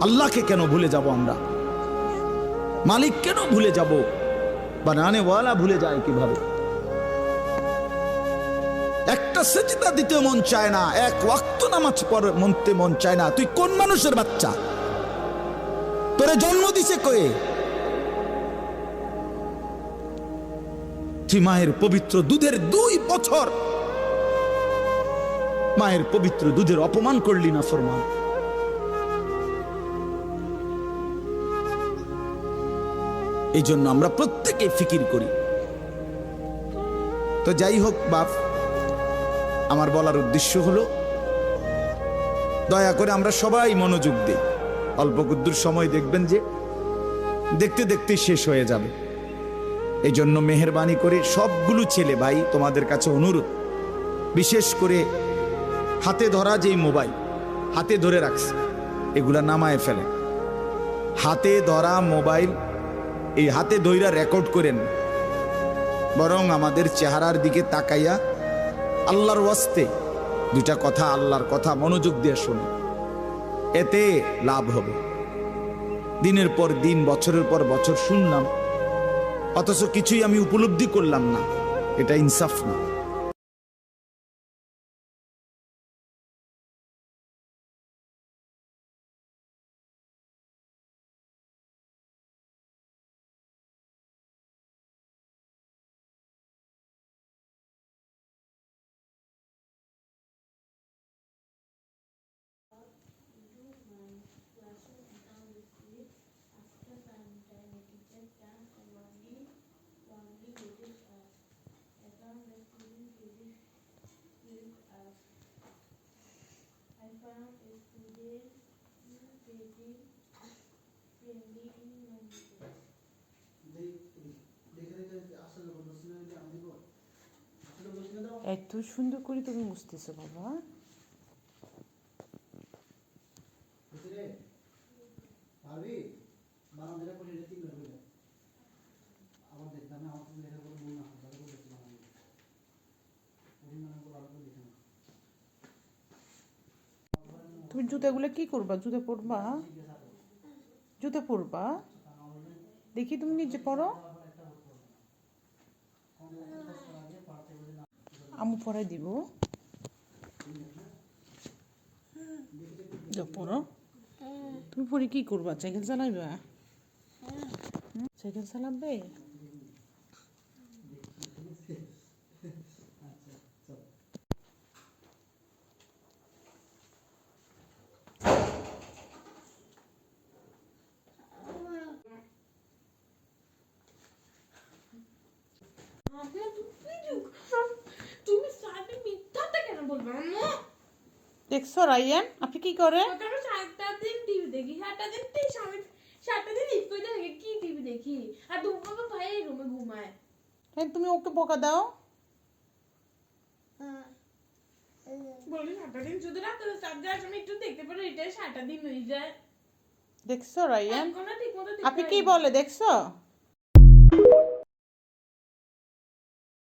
আল্লাহকে কেন ভুলে যাব আমরা? মালিক কেন ভুলে যাব? বানানেওয়ালা ভুলে যায় কিভাবে? একটা সেজদা দিতে মন চায় না, এক ওয়াক্ত নামাজ পড়তে মন চায় না। তুই কোন মানুষের বাচ্চা? তোরে জন্ম দিছে কয়ে? তুই মায়ের পবিত্র দুধের 2 বছর মায়ের পবিত্র দুধের অপমান করলি না ফরমান। এই জন্য আমরা প্রত্যেকে ফিকির করি। তো যাই হোক বাপ, আমার বলার উদ্দেশ্য হলো দয়া করে আমরা সবাই মনোযোগ দিই। অল্প কুদ্দুর সময় দেখবেন যে দেখতে দেখতে শেষ হয়ে যাবে। এই জন্য মেহেরবানি করে সবগুলো ছেলে ভাই তোমাদের কাছে অনুরোধ, বিশেষ করে হাতে ধরা যেই মোবাইল হাতে ধরে রাখছে এগুলা নামায় ফেলেন। হাতে ধরা মোবাইল এই হাতে ধইরা রেকর্ড করেন, বরং আমাদের চেহারার দিকে তাকাইয়া আল্লাহর ওয়াস্তে 2টা কথা, আল্লাহর কথা মনোযোগ দিয়ে শুনুন। এতে লাভ হবে। দিনের পর দিন, বছরের পর বছর শুনলাম, অথচ কিছুই আমি উপলব্ধি করলাম না। এটা ইনসাফ না। এত সুন্দর করে তুমি বুঝতেছো বাবা। তুমি জুতাগুলো কি করবা? জুতা পরবা? জুতা পরবা? দেখি তুমি নিজে পরো। আমু পরাই দিব। পরো। তুমি পরে কি করবা? সাইকেল চালাইবা? সাইকেল চালাবে? দেখছো রায়ান আপনি কি করে? তুমি ওকে বকা দাও। দেখছো রায়ান আপনি কি বলে? দেখছো?